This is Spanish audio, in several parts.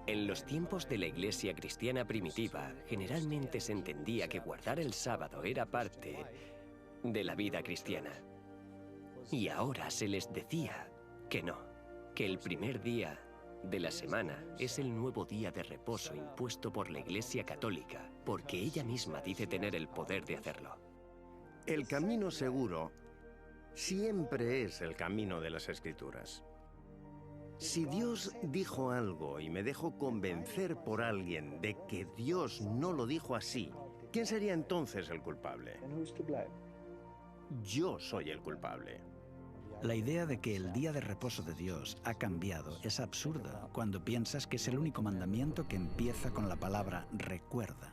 En los tiempos de la Iglesia cristiana primitiva, generalmente se entendía que guardar el sábado era parte de la vida cristiana. Y ahora se les decía que no, que el primer día de la semana es el nuevo día de reposo impuesto por la Iglesia católica, porque ella misma dice tener el poder de hacerlo. El camino seguro siempre es el camino de las Escrituras. Si Dios dijo algo y me dejo convencer por alguien de que Dios no lo dijo así, ¿quién sería entonces el culpable? Yo soy el culpable. La idea de que el día de reposo de Dios ha cambiado es absurda cuando piensas que es el único mandamiento que empieza con la palabra recuerda.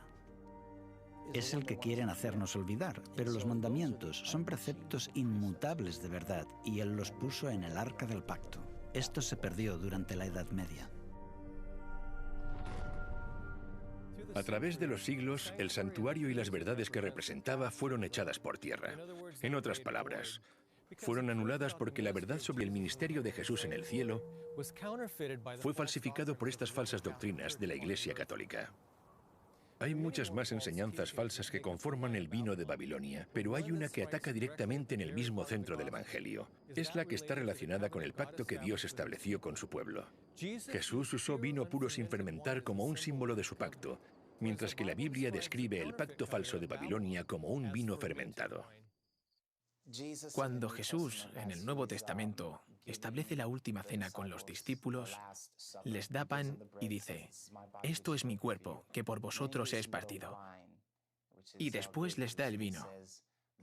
Es el que quieren hacernos olvidar, pero los mandamientos son preceptos inmutables de verdad y Él los puso en el arca del pacto. Esto se perdió durante la Edad Media. A través de los siglos, el santuario y las verdades que representaba fueron echadas por tierra. En otras palabras, fueron anuladas porque la verdad sobre el ministerio de Jesús en el cielo fue falsificado por estas falsas doctrinas de la Iglesia Católica. Hay muchas más enseñanzas falsas que conforman el vino de Babilonia, pero hay una que ataca directamente en el mismo centro del Evangelio. Es la que está relacionada con el pacto que Dios estableció con su pueblo. Jesús usó vino puro sin fermentar como un símbolo de su pacto, mientras que la Biblia describe el pacto falso de Babilonia como un vino fermentado. Cuando Jesús, en el Nuevo Testamento, establece la última cena con los discípulos, les da pan y dice, «Esto es mi cuerpo, que por vosotros es partido». Y después les da el vino,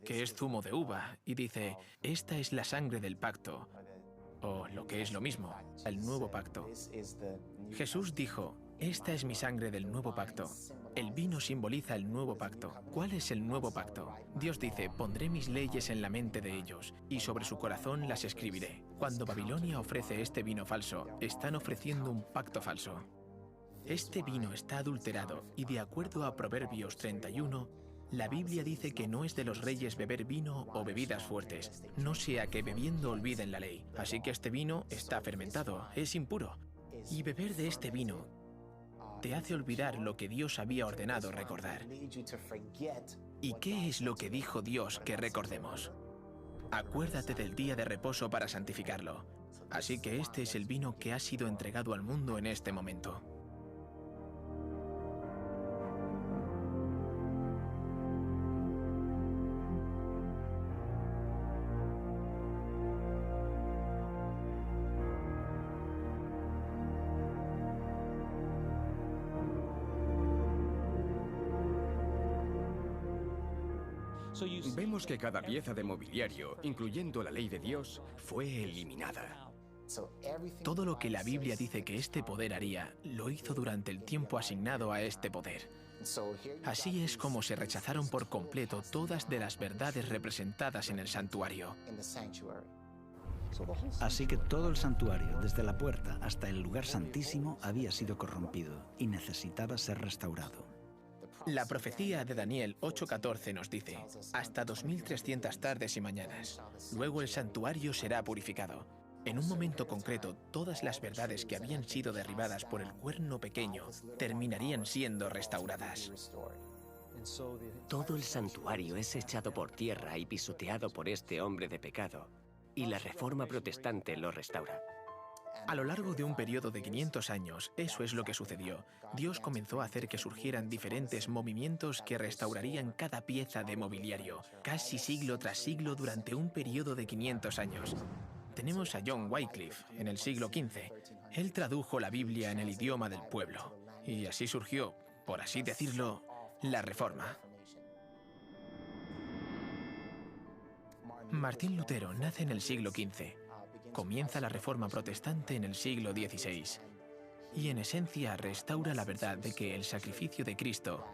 que es zumo de uva, y dice, «Esta es la sangre del pacto», o lo que es lo mismo, el nuevo pacto. Jesús dijo, «Esta es mi sangre del nuevo pacto». El vino simboliza el nuevo pacto. ¿Cuál es el nuevo pacto? Dios dice, pondré mis leyes en la mente de ellos, y sobre su corazón las escribiré. Cuando Babilonia ofrece este vino falso, están ofreciendo un pacto falso. Este vino está adulterado, y de acuerdo a Proverbios 31, la Biblia dice que no es de los reyes beber vino o bebidas fuertes, no sea que bebiendo olviden la ley. Así que este vino está fermentado, es impuro. Y beber de este vino te hace olvidar lo que Dios había ordenado recordar. ¿Y qué es lo que dijo Dios que recordemos? Acuérdate del día de reposo para santificarlo. Así que este es el vino que ha sido entregado al mundo en este momento. Vemos que cada pieza de mobiliario, incluyendo la ley de Dios, fue eliminada. Todo lo que la Biblia dice que este poder haría, lo hizo durante el tiempo asignado a este poder. Así es como se rechazaron por completo todas de las verdades representadas en el santuario. Así que todo el santuario, desde la puerta hasta el lugar santísimo, había sido corrompido y necesitaba ser restaurado. La profecía de Daniel 8:14 nos dice, hasta 2300 tardes y mañanas. Luego el santuario será purificado. En un momento concreto, todas las verdades que habían sido derribadas por el cuerno pequeño terminarían siendo restauradas. Todo el santuario es echado por tierra y pisoteado por este hombre de pecado, y la Reforma Protestante lo restaura. A lo largo de un periodo de 500 años, eso es lo que sucedió. Dios comenzó a hacer que surgieran diferentes movimientos que restaurarían cada pieza de mobiliario, casi siglo tras siglo durante un periodo de 500 años. Tenemos a John Wycliffe en el siglo XV. Él tradujo la Biblia en el idioma del pueblo, y así surgió, por así decirlo, la Reforma. Martín Lutero nace en el siglo XV. Comienza la Reforma Protestante en el siglo XVI y en esencia restaura la verdad de que el sacrificio de Cristo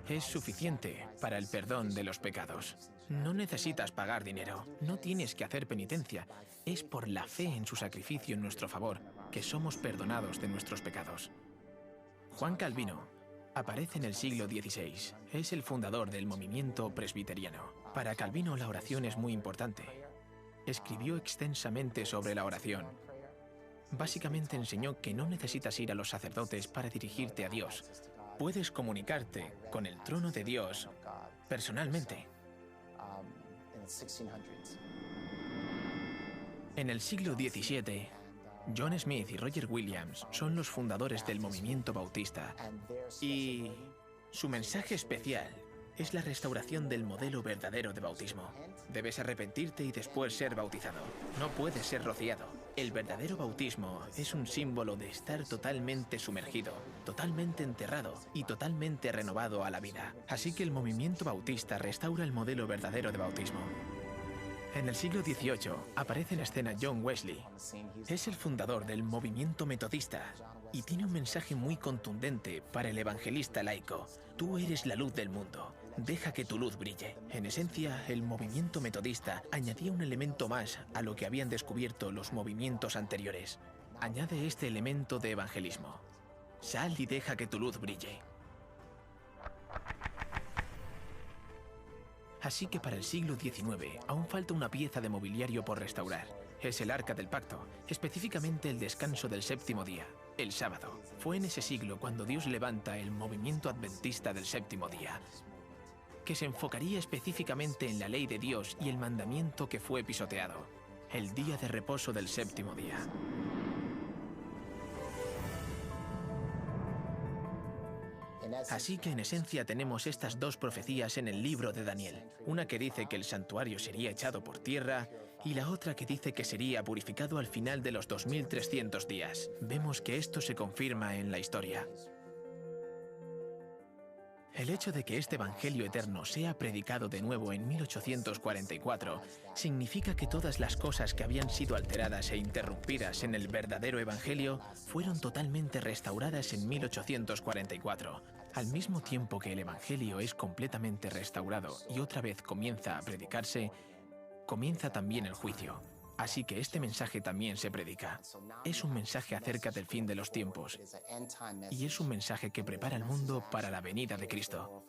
es suficiente para el perdón de los pecados. No necesitas pagar dinero, no tienes que hacer penitencia, es por la fe en su sacrificio en nuestro favor que somos perdonados de nuestros pecados. Juan Calvino aparece en el siglo XVI, es el fundador del movimiento presbiteriano. Para Calvino la oración es muy importante. Escribió extensamente sobre la oración. Básicamente enseñó que no necesitas ir a los sacerdotes para dirigirte a Dios. Puedes comunicarte con el trono de Dios personalmente. En el siglo XVII, John Smith y Roger Williams son los fundadores del movimiento bautista, y su mensaje especial es la restauración del modelo verdadero de bautismo. Debes arrepentirte y después ser bautizado. No puedes ser rociado. El verdadero bautismo es un símbolo de estar totalmente sumergido, totalmente enterrado y totalmente renovado a la vida. Así que el movimiento bautista restaura el modelo verdadero de bautismo. En el siglo XVIII aparece en escena John Wesley. Es el fundador del movimiento metodista y tiene un mensaje muy contundente para el evangelista laico. Tú eres la luz del mundo. Deja que tu luz brille. En esencia, el movimiento metodista añadía un elemento más a lo que habían descubierto los movimientos anteriores. Añade este elemento de evangelismo. Sal y deja que tu luz brille. Así que para el siglo XIX aún falta una pieza de mobiliario por restaurar. Es el Arca del Pacto, específicamente el descanso del séptimo día, el sábado. Fue en ese siglo cuando Dios levanta el movimiento adventista del séptimo día, que se enfocaría específicamente en la ley de Dios y el mandamiento que fue pisoteado, el día de reposo del séptimo día. Así que en esencia tenemos estas dos profecías en el libro de Daniel. Una que dice que el santuario sería echado por tierra y la otra que dice que sería purificado al final de los 2300 días. Vemos que esto se confirma en la historia. El hecho de que este Evangelio eterno sea predicado de nuevo en 1844 significa que todas las cosas que habían sido alteradas e interrumpidas en el verdadero Evangelio fueron totalmente restauradas en 1844. Al mismo tiempo que el Evangelio es completamente restaurado y otra vez comienza a predicarse, comienza también el juicio. Así que este mensaje también se predica. Es un mensaje acerca del fin de los tiempos y es un mensaje que prepara el mundo para la venida de Cristo.